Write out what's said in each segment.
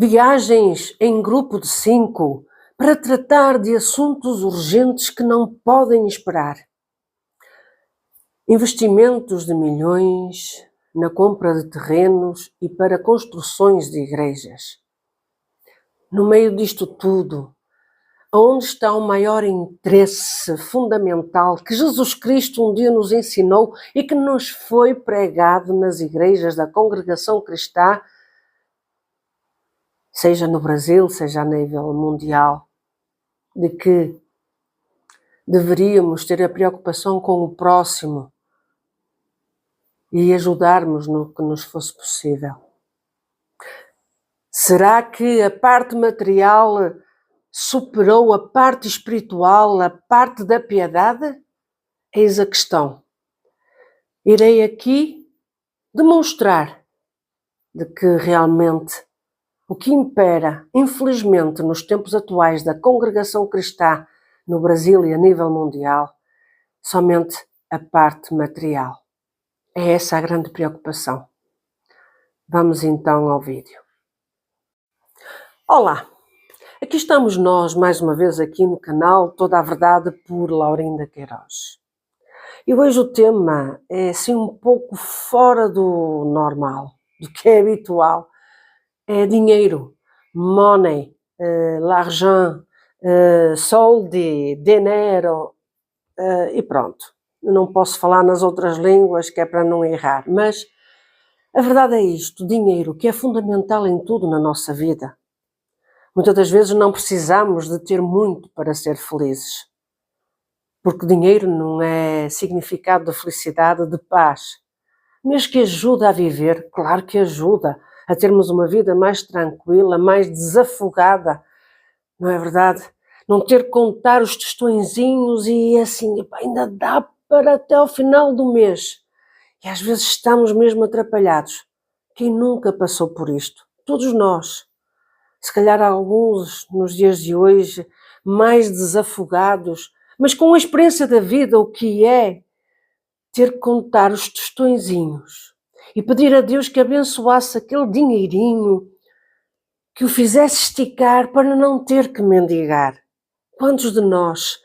Viagens em grupo de 5 para tratar de assuntos urgentes que não podem esperar. Investimentos de milhões na compra de terrenos e para construções de igrejas. No meio disto tudo, onde está o maior interesse fundamental que Jesus Cristo um dia nos ensinou e que nos foi pregado nas igrejas da congregação cristã, seja no Brasil, seja a nível mundial, de que deveríamos ter a preocupação com o próximo e ajudarmos no que nos fosse possível. Será que a parte material superou a parte espiritual, a parte da piedade? Eis a questão. Irei aqui demonstrar de que realmente o que impera, infelizmente, nos tempos atuais da congregação cristã no Brasil e a nível mundial, somente a parte material. É essa a grande preocupação. Vamos então ao vídeo. Olá, aqui estamos nós mais uma vez aqui no canal Toda a Verdade por Laurinda Queiroz. E hoje o tema é assim um pouco fora do normal, do que é habitual. É dinheiro, money, l'argent, soldi, dinero e pronto. Não posso falar nas outras línguas que é para não errar, mas a verdade é isto, dinheiro, que é fundamental em tudo na nossa vida. Muitas das vezes não precisamos de ter muito para ser felizes, porque dinheiro não é significado de felicidade, de paz. Mas que ajuda a viver, claro que ajuda a termos uma vida mais tranquila, mais desafogada, não é verdade? Não ter que contar os tostõezinhos e assim, ainda dá para até ao final do mês. E às vezes estamos mesmo atrapalhados. Quem nunca passou por isto? Todos nós. Se calhar alguns nos dias de hoje mais desafogados, mas com a experiência da vida, o que é ter que contar os tostõezinhos e pedir a Deus que abençoasse aquele dinheirinho, que o fizesse esticar para não ter que mendigar. Quantos de nós,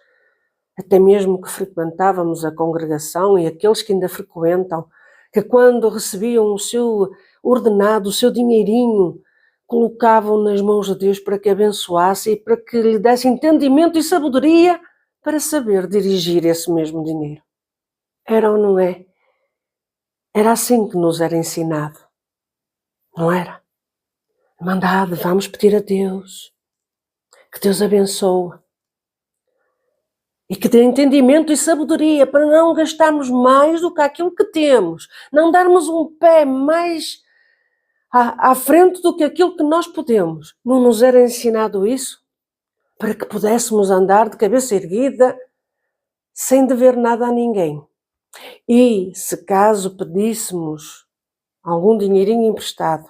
até mesmo que frequentávamos a congregação e aqueles que ainda frequentam, que quando recebiam o seu ordenado, o seu dinheirinho, colocavam nas mãos de Deus para que abençoasse e para que lhe desse entendimento e sabedoria para saber dirigir esse mesmo dinheiro. Era ou não é? Era assim que nos era ensinado, não era? Mandado, vamos pedir a Deus, que Deus abençoe e que dê entendimento e sabedoria para não gastarmos mais do que aquilo que temos, não darmos um pé mais à frente do que aquilo que nós podemos. Não nos era ensinado isso? Para que pudéssemos andar de cabeça erguida, sem dever nada a ninguém. E, se caso pedíssemos algum dinheirinho emprestado,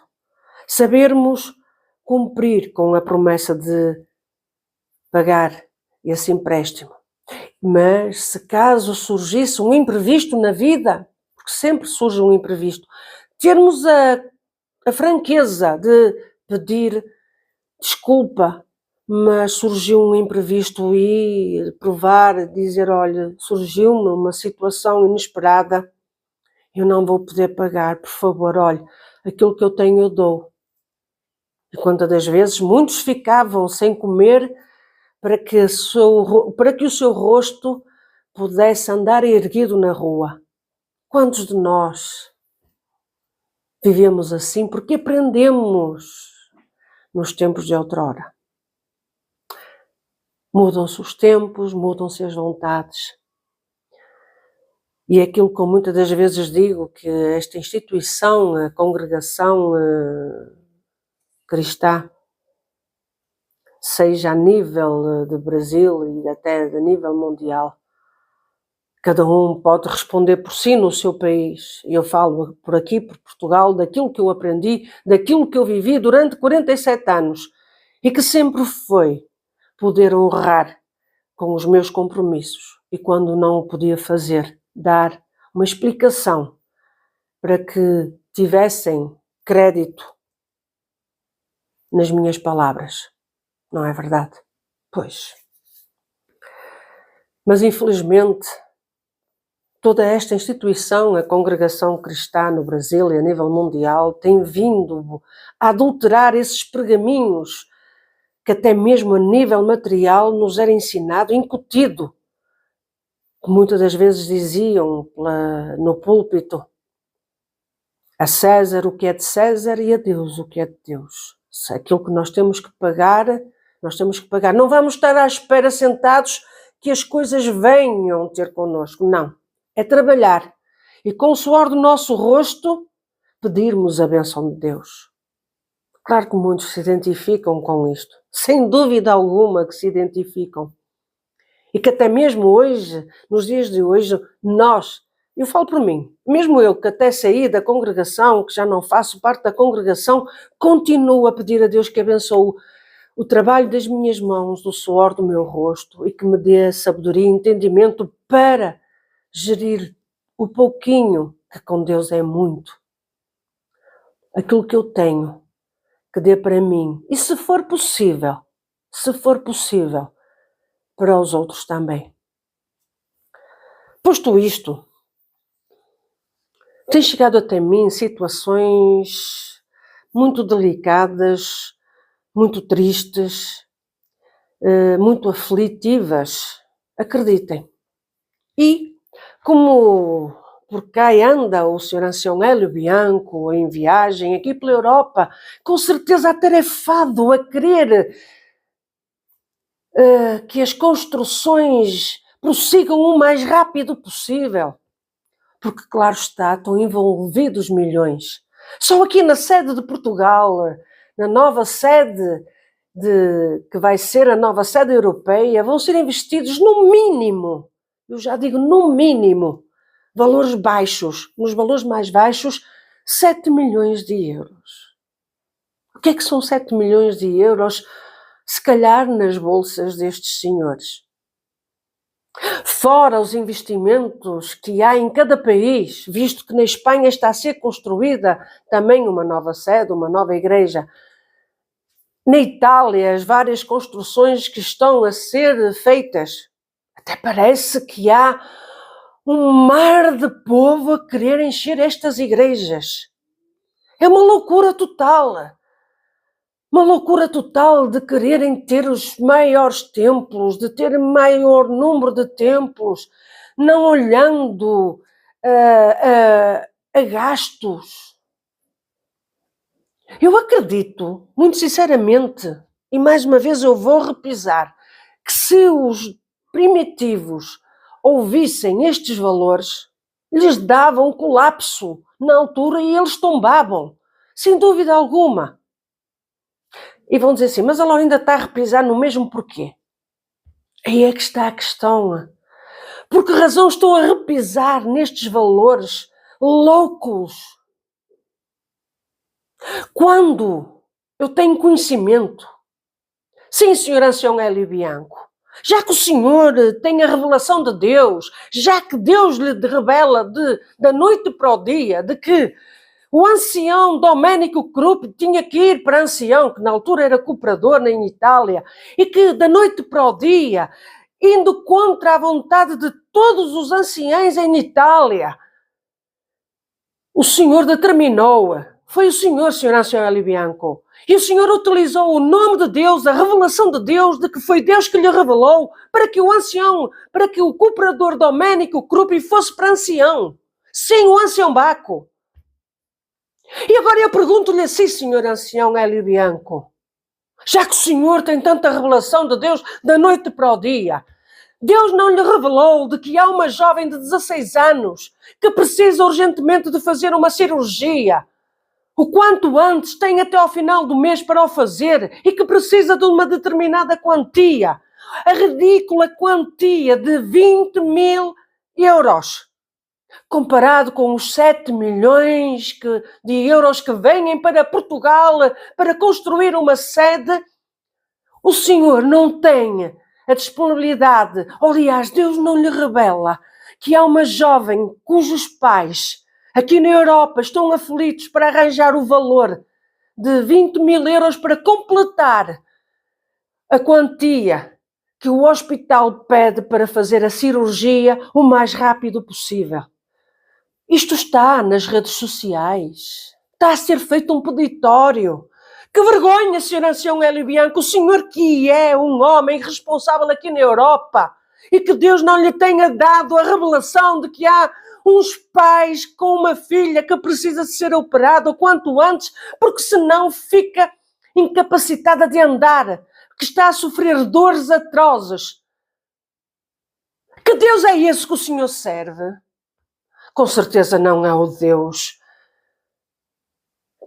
sabermos cumprir com a promessa de pagar esse empréstimo. Mas se caso surgisse um imprevisto na vida, porque sempre surge um imprevisto, termos a franqueza de pedir desculpa, mas surgiu um imprevisto e provar, dizer, olha, surgiu-me uma situação inesperada, eu não vou poder pagar, por favor, olha, aquilo que eu tenho eu dou. E quantas das vezes muitos ficavam sem comer para que o seu rosto pudesse andar erguido na rua. Quantos de nós vivemos assim porque aprendemos nos tempos de outrora? Mudam-se os tempos, mudam-se as vontades. E é aquilo que eu muitas das vezes digo, que esta instituição, a congregação cristã, seja a nível de Brasil e até a nível mundial, cada um pode responder por si no seu país. Eu falo por aqui, por Portugal, daquilo que eu aprendi, daquilo que eu vivi durante 47 anos e que sempre foi poder honrar com os meus compromissos e quando não o podia fazer, dar uma explicação para que tivessem crédito nas minhas palavras. Não é verdade? Pois. Mas infelizmente, toda esta instituição, a Congregação Cristã no Brasil e a nível mundial, tem vindo a adulterar esses pergaminhos que até mesmo a nível material nos era ensinado, incutido. Muitas das vezes diziam no púlpito: a César o que é de César e a Deus o que é de Deus. Se aquilo que nós temos que pagar, nós temos que pagar. Não vamos estar à espera sentados que as coisas venham ter connosco. Não. É trabalhar e com o suor do nosso rosto pedirmos a bênção de Deus. Claro que muitos se identificam com isto. Sem dúvida alguma que se identificam. E que até mesmo hoje, nos dias de hoje, eu falo por mim, mesmo eu que até saí da congregação, que já não faço parte da congregação, continuo a pedir a Deus que abençoe o trabalho das minhas mãos, do suor do meu rosto e que me dê sabedoria e entendimento para gerir o pouquinho, que com Deus é muito. Aquilo que eu tenho, que dê para mim. E se for possível, para os outros também. Posto isto, tem chegado até mim situações muito delicadas, muito tristes, muito aflitivas, acreditem. E como por cá anda o Sr. Ancião Hélio Bianco em viagem aqui pela Europa, com certeza atarefado a querer que as construções prossigam o mais rápido possível. Porque, claro está, estão envolvidos milhões. Só aqui na sede de Portugal, na nova sede, que vai ser a nova sede europeia, vão ser investidos no mínimo, eu já digo no mínimo, valores baixos, nos valores mais baixos, 7 milhões de euros. O que é que são 7 milhões de euros, se calhar nas bolsas destes senhores? Fora os investimentos que há em cada país, visto que na Espanha está a ser construída também uma nova sede, uma nova igreja. Na Itália, as várias construções que estão a ser feitas. Até parece que há um mar de povo a querer encher estas igrejas. É uma loucura total. Uma loucura total de quererem ter os maiores templos, de ter maior número de templos, não olhando a gastos. Eu acredito, muito sinceramente, e mais uma vez eu vou repisar, que se os primitivos ouvissem estes valores, lhes davam um colapso na altura e eles tombavam, sem dúvida alguma. E vão dizer assim, mas a Laurinda está a repisar no mesmo porquê? Aí é que está a questão. Por que razão estou a repisar nestes valores loucos? Quando eu tenho conhecimento, sim, Sr. Ancião Hélio Bianco, já que o senhor tem a revelação de Deus, já que Deus lhe revela da noite para o dia, de que o ancião Domenico Krupp tinha que ir para ancião, que na altura era cooperador em Itália, e que da noite para o dia, indo contra a vontade de todos os anciães em Itália, o senhor determinou, foi o senhor, Sr. Ancião Hélio Bianco, e o senhor utilizou o nome de Deus, a revelação de Deus, de que foi Deus que lhe revelou, para que o ancião, para que o cooperador Domenico Krupp fosse para ancião. Sim, o ancião Baco. E agora eu pergunto-lhe assim, Sr. Ancião Hélio Bianco, já que o senhor tem tanta revelação de Deus da noite para o dia, Deus não lhe revelou de que há uma jovem de 16 anos que precisa urgentemente de fazer uma cirurgia, o quanto antes, tem até ao final do mês para o fazer e que precisa de uma determinada quantia, a ridícula quantia de 20.000 euros. Comparado com os 7 milhões de euros que vêm para Portugal para construir uma sede, o senhor não tem a disponibilidade, aliás, Deus não lhe revela que há uma jovem cujos pais aqui na Europa estão aflitos para arranjar o valor de 20.000 euros para completar a quantia que o hospital pede para fazer a cirurgia o mais rápido possível. Isto está nas redes sociais. Está a ser feito um peditório. Que vergonha, Sr. Ancião Hélio Bianco, o senhor que é um homem responsável aqui na Europa e que Deus não lhe tenha dado a revelação de que há uns pais com uma filha que precisa de ser operada o quanto antes, porque senão fica incapacitada de andar, que está a sofrer dores atrozes. Que Deus é esse que o senhor serve? Com certeza não é o Deus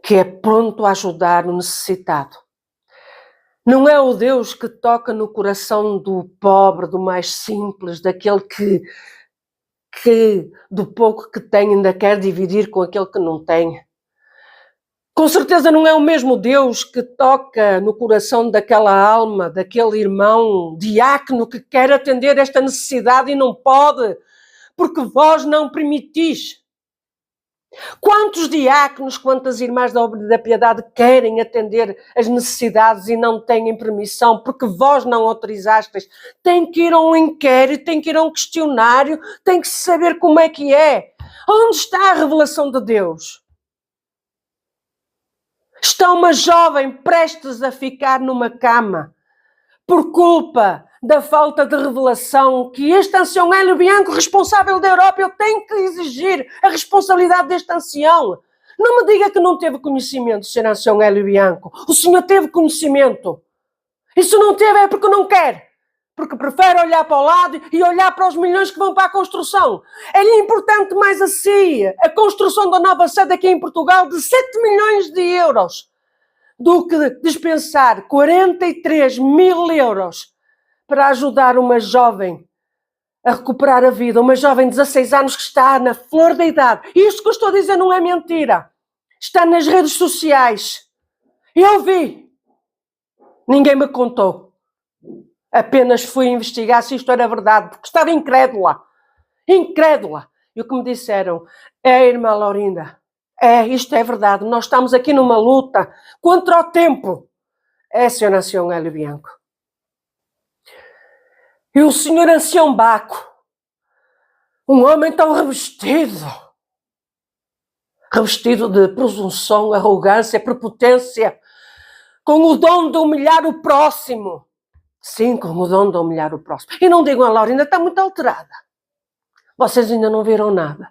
que é pronto a ajudar o necessitado. Não é o Deus que toca no coração do pobre, do mais simples, daquele que do pouco que tem ainda quer dividir com aquele que não tem. Com certeza não é o mesmo Deus que toca no coração daquela alma, daquele irmão diácono que quer atender esta necessidade e não pode, porque vós não permitis. Quantos diáconos, quantas irmãs da obra da piedade querem atender as necessidades e não têm permissão, porque vós não autorizasteis? Tem que ir a um inquérito, tem que ir a um questionário, tem que saber como é que é. Onde está a revelação de Deus? Está uma jovem prestes a ficar numa cama por culpa da falta de revelação que este ancião Hélio Bianco, responsável da Europa, eu tenho que exigir a responsabilidade deste ancião. Não me diga que não teve conhecimento, Sr. ancião Hélio Bianco. O senhor teve conhecimento. E se não teve é porque não quer. Porque prefere olhar para o lado e olhar para os milhões que vão para a construção. É-lhe importante mais assim a construção da nova sede aqui em Portugal de 7 milhões de euros do que dispensar 43.000 euros para ajudar uma jovem a recuperar a vida, uma jovem de 16 anos que está na flor da idade. E isto que eu estou a dizer não é mentira. Está nas redes sociais. Eu vi. Ninguém me contou. Apenas fui investigar se isto era verdade, porque estava incrédula. Incrédula. E o que me disseram é, irmã Laurinda, isto é verdade. Nós estamos aqui numa luta contra o tempo. Sr. ancião Hélio Bianco. E o senhor ancião Baco, um homem tão revestido de presunção, arrogância, prepotência, com o dom de humilhar o próximo. Sim, com o dom de humilhar o próximo. E não digam, a Laurinda está muito alterada. Vocês ainda não viram nada.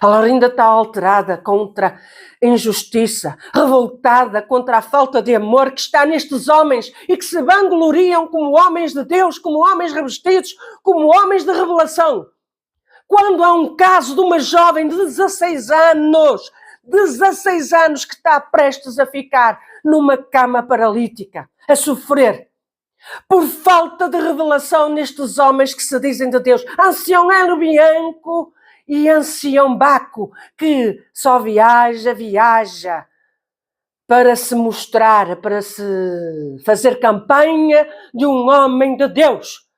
A Laurinda está alterada contra a injustiça, revoltada contra a falta de amor que está nestes homens e que se vangloriam como homens de Deus, como homens revestidos, como homens de revelação. Quando há um caso de uma jovem de 16 anos que está prestes a ficar numa cama paralítica, a sofrer, por falta de revelação nestes homens que se dizem de Deus, ancião Hélio Bianco e ancião Baco, que só viaja para se mostrar, para se fazer campanha de um homem de Deus,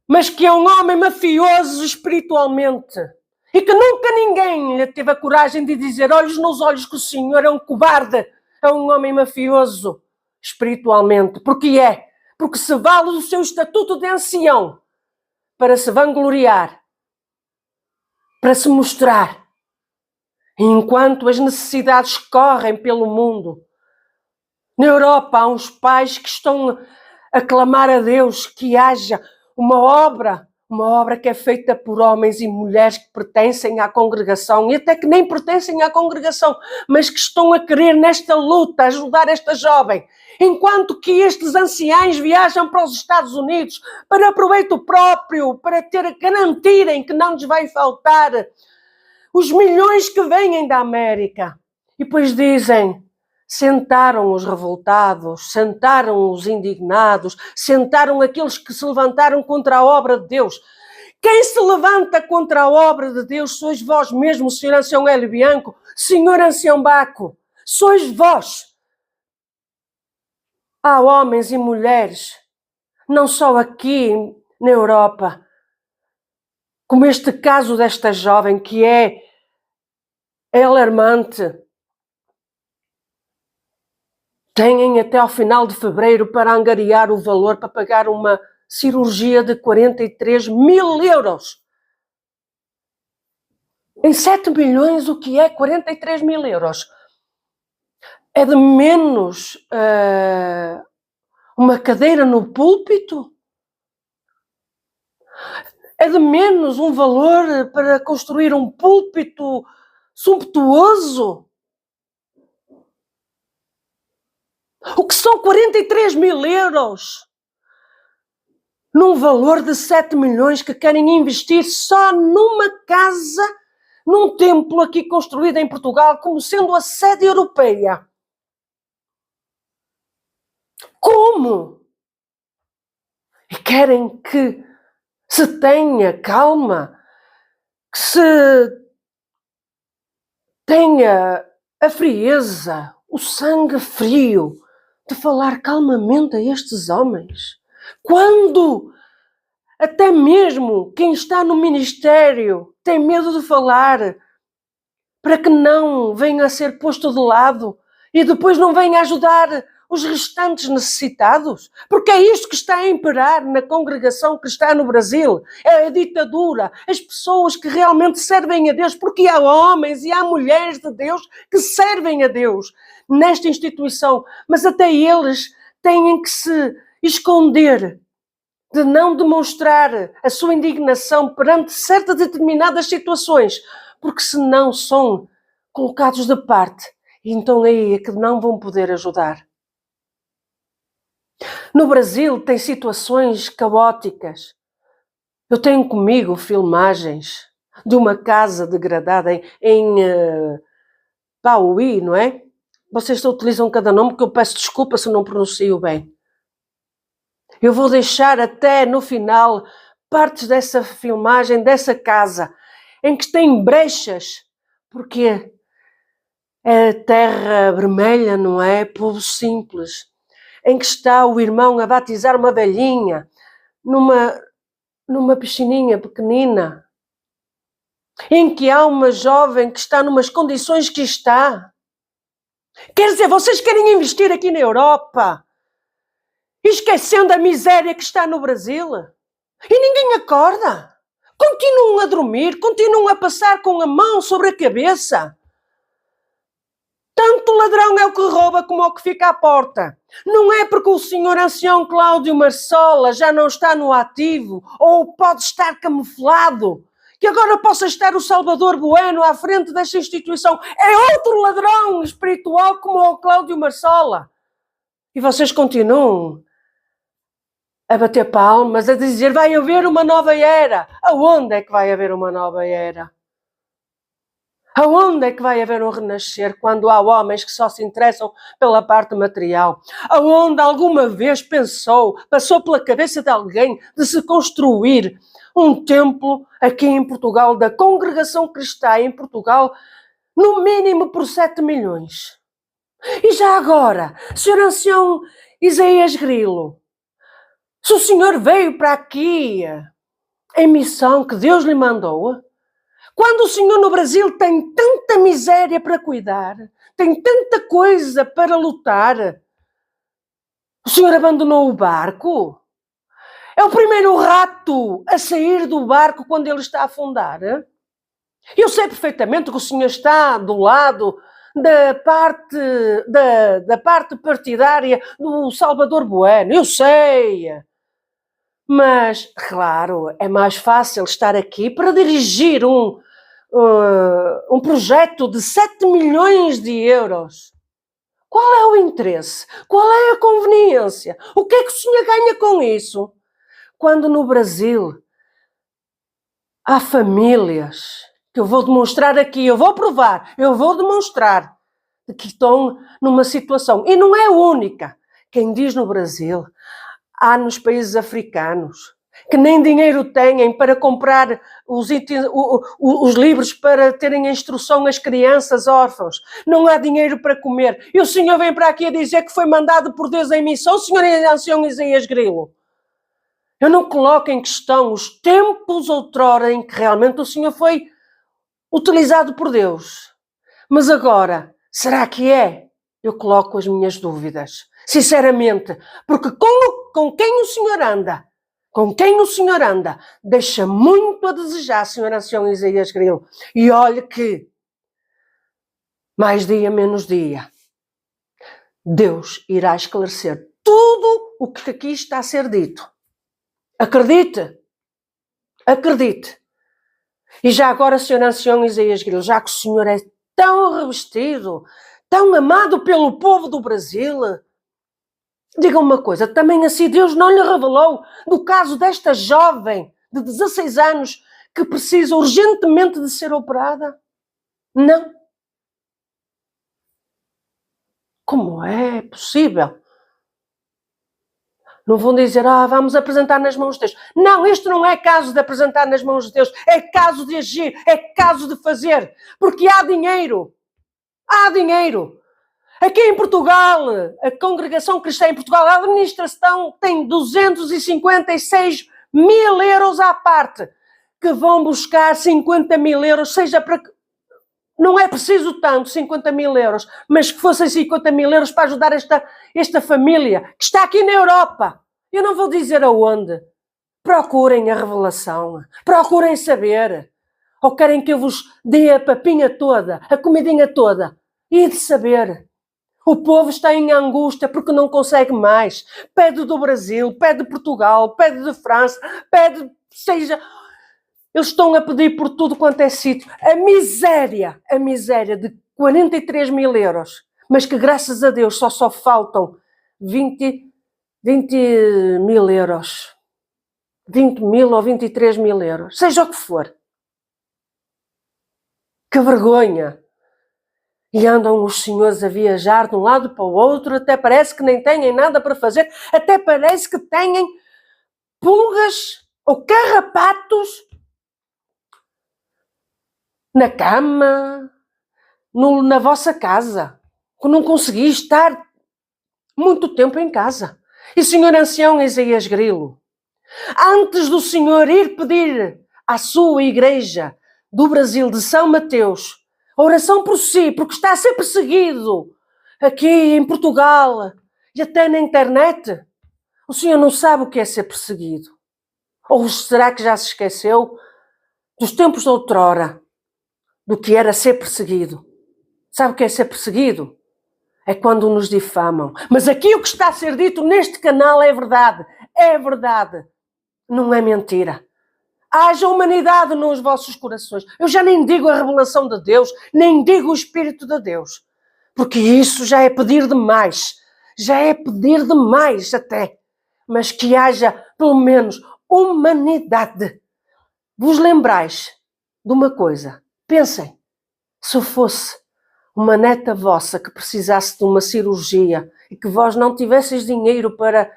mas que é um homem mafioso espiritualmente e que nunca ninguém lhe teve a coragem de dizer olhos nos olhos que o senhor é um cobarde, é um homem mafioso espiritualmente, porque se vale do seu estatuto de ancião para se vangloriar, para se mostrar, enquanto as necessidades correm pelo mundo. Na Europa há uns pais que estão a clamar a Deus que haja uma obra que é feita por homens e mulheres que pertencem à congregação e até que nem pertencem à congregação, mas que estão a querer nesta luta ajudar esta jovem, enquanto que estes anciães viajam para os Estados Unidos para proveito próprio, para garantirem que não lhes vai faltar os milhões que vêm da América. E depois dizem, sentaram os revoltados, sentaram os indignados, sentaram aqueles que se levantaram contra a obra de Deus. Quem se levanta contra a obra de Deus sois vós mesmo, Sr. ancião Hélio Bianco, Sr. ancião Baco, sois vós. Há homens e mulheres, não só aqui na Europa, como este caso desta jovem que é alarmante. têm até ao final de fevereiro para angariar o valor para pagar uma cirurgia de 43.000 euros. Em 7 milhões, o que é 43.000 euros? É de menos uma cadeira no púlpito? É de menos um valor para construir um púlpito sumptuoso? O que são 43.000 euros? Num valor de 7 milhões que querem investir só numa casa, num templo aqui construído em Portugal, como sendo a sede europeia. Como? E querem que se tenha calma, que se tenha a frieza, o sangue frio de falar calmamente a estes homens. Quando até mesmo quem está no ministério tem medo de falar para que não venha a ser posto de lado e depois não venha ajudar os restantes necessitados, porque é isto que está a imperar na congregação que está no Brasil, é a ditadura, as pessoas que realmente servem a Deus, porque há homens e há mulheres de Deus que servem a Deus nesta instituição, mas até eles têm que se esconder de não demonstrar a sua indignação perante certas determinadas situações, porque senão são colocados de parte, e então aí é que não vão poder ajudar. No Brasil tem situações caóticas. Eu tenho comigo filmagens de uma casa degradada em Pauí, não é? Vocês utilizam cada nome, que eu peço desculpa se não pronuncio bem. Eu vou deixar até no final partes dessa filmagem, dessa casa, em que tem brechas, porque é terra vermelha, não é? Povo simples. Em que está o irmão a batizar uma velhinha numa piscininha pequenina, em que há uma jovem que está numas condições que está. Quer dizer, vocês querem investir aqui na Europa, esquecendo a miséria que está no Brasil? E ninguém acorda. Continuam a dormir, continuam a passar com a mão sobre a cabeça. Tanto ladrão é o que rouba como é o que fica à porta. Não é porque o senhor ancião Cláudio Marçola já não está no ativo ou pode estar camuflado que agora possa estar o Salvador Bueno à frente desta instituição. É outro ladrão espiritual como o Cláudio Marçola. E vocês continuam a bater palmas, a dizer vai haver uma nova era. Aonde é que vai haver uma nova era? Aonde é que vai haver um renascer quando há homens que só se interessam pela parte material? Aonde alguma vez passou pela cabeça de alguém de se construir um templo aqui em Portugal, da congregação cristã em Portugal, no mínimo por 7 milhões? E já agora, Sr. Ancião Isaías Grilo, se o senhor veio para aqui em missão que Deus lhe mandou, quando o senhor no Brasil tem tanta miséria para cuidar, tem tanta coisa para lutar, o senhor abandonou o barco? É o primeiro rato a sair do barco quando ele está a afundar? Eu sei perfeitamente que o senhor está do lado da parte partidária do Salvador Bueno, eu sei. Mas, claro, é mais fácil estar aqui para dirigir um projeto de 7 milhões de euros. Qual é o interesse? Qual é a conveniência? O que é que o senhor ganha com isso? Quando no Brasil há famílias, que eu vou demonstrar aqui, eu vou provar, eu vou demonstrar que estão numa situação, e não é única. Quem diz no Brasil, há nos países africanos, que nem dinheiro têm para comprar os livros para terem a instrução às crianças órfãos. Não há dinheiro para comer. E o senhor vem para aqui a dizer que foi mandado por Deus em missão, o senhor ancião Isaías Grilo. Eu não coloco em questão os tempos outrora em que realmente o senhor foi utilizado por Deus. Mas agora, será que é? eu coloco as minhas dúvidas. Sinceramente, porque com quem o Senhor anda, deixa muito a desejar, Senhor Ancião Isaías Grilo. E olhe que, mais dia, menos dia, Deus irá esclarecer tudo o que aqui está a ser dito. Acredite. E já agora, Senhor Ancião Isaías Grilo, já que o Senhor é tão revestido, tão amado pelo povo do Brasil, diga uma coisa, também assim Deus não lhe revelou do caso desta jovem de 16 anos que precisa urgentemente de ser operada? Não. Como é possível? Não vão dizer, vamos apresentar nas mãos de Deus. Não, isto não é caso de apresentar nas mãos de Deus. É caso de agir, é caso de fazer. Porque há dinheiro. Há dinheiro. Aqui em Portugal, a Congregação Cristã em Portugal, a administração tem 256 mil euros à parte, que vão buscar 50 mil euros, seja para que... Não é preciso tanto, 50 mil euros, mas que fossem 50 mil euros para ajudar esta família, que está aqui na Europa. Eu não vou dizer aonde. Procurem a revelação, procurem saber. Ou querem que eu vos dê a papinha toda, a comidinha toda? E de saber. O povo está em angústia porque não consegue mais. Pede do Brasil, pede de Portugal, pede de França, pede, seja... Eles estão a pedir por tudo quanto é sítio. A miséria de 43 mil euros, mas que graças a Deus só faltam 20 mil euros. 20 mil ou 23 mil euros, seja o que for. Que vergonha! E andam os senhores a viajar de um lado para o outro, até parece que nem têm nada para fazer, até parece que têm pulgas ou carrapatos na cama, na vossa casa, que não consegui estar muito tempo em casa. E Senhor Ancião Isaías Grilo, antes do Senhor ir pedir à sua igreja do Brasil, de São Mateus, a oração por si, porque está a ser perseguido aqui em Portugal e até na internet, o Senhor não sabe o que é ser perseguido. Ou será que já se esqueceu dos tempos de outrora, do que era ser perseguido? Sabe o que é ser perseguido? É quando nos difamam. Mas aqui o que está a ser dito neste canal é verdade. É verdade. Não é mentira. Haja humanidade nos vossos corações. Eu já nem digo a revelação de Deus, nem digo o Espírito de Deus. Porque isso já é pedir demais. Já é pedir demais até. Mas que haja, pelo menos, humanidade. Vos lembrais de uma coisa. Pensem, se eu fosse uma neta vossa que precisasse de uma cirurgia e que vós não tivesseis dinheiro para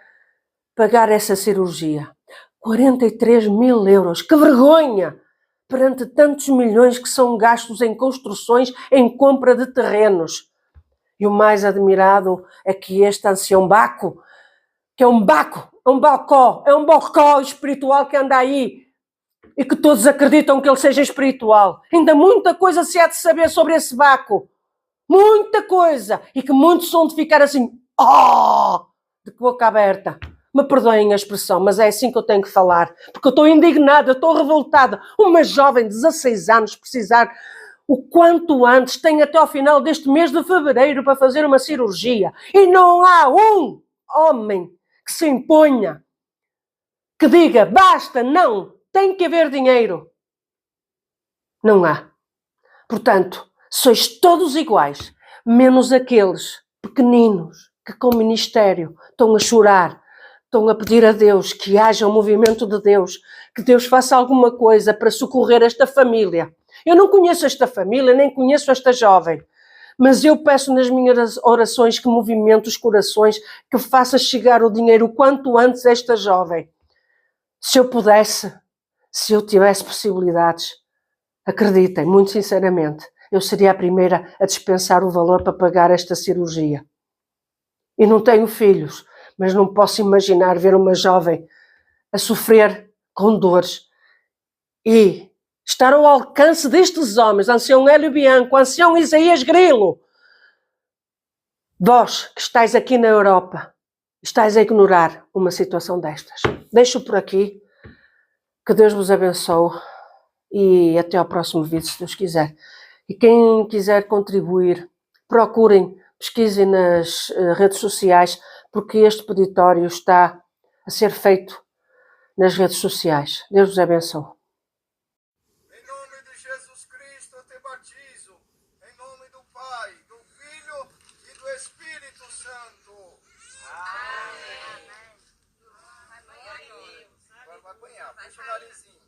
pagar essa cirurgia. 43 mil euros, que vergonha! Perante tantos milhões que são gastos em construções, em compra de terrenos. E o mais admirado é que este ancião Baco, que é um bocó espiritual que anda aí, e que todos acreditam que ele seja espiritual. Ainda muita coisa se há de saber sobre esse Baco. Muita coisa. E que muitos são de ficar assim, de boca aberta. Me perdoem a expressão, mas é assim que eu tenho que falar. Porque eu estou indignada, eu estou revoltada. Uma jovem de 16 anos precisar o quanto antes, tem até ao final deste mês de fevereiro para fazer uma cirurgia. E não há um homem que se imponha, que diga, basta, não, tem que haver dinheiro. Não há. Portanto, sois todos iguais, menos aqueles pequeninos que com o ministério estão a chorar, estão a pedir a Deus que haja um movimento de Deus, que Deus faça alguma coisa para socorrer esta família. Eu não conheço esta família, nem conheço esta jovem, mas eu peço nas minhas orações que movimente os corações, que faça chegar o dinheiro o quanto antes a esta jovem. Se eu pudesse, se eu tivesse possibilidades, acreditem, muito sinceramente, eu seria a primeira a dispensar o valor para pagar esta cirurgia. E não tenho filhos, mas não posso imaginar ver uma jovem a sofrer com dores e estar ao alcance destes homens, ancião Hélio Bianco, ancião Isaías Grilo, Vós que estáis aqui na Europa, estáis a ignorar uma situação destas. Deixo por aqui. Que Deus vos abençoe e até ao próximo vídeo, se Deus quiser. E quem quiser contribuir, procurem, pesquisem nas redes sociais, porque este peditório está a ser feito nas redes sociais. Deus vos abençoe. Em nome de Jesus Cristo eu te batizo. Em nome do Pai, do Filho e do Espírito Santo. Amém. Vai apanhar, puxa o narizinho.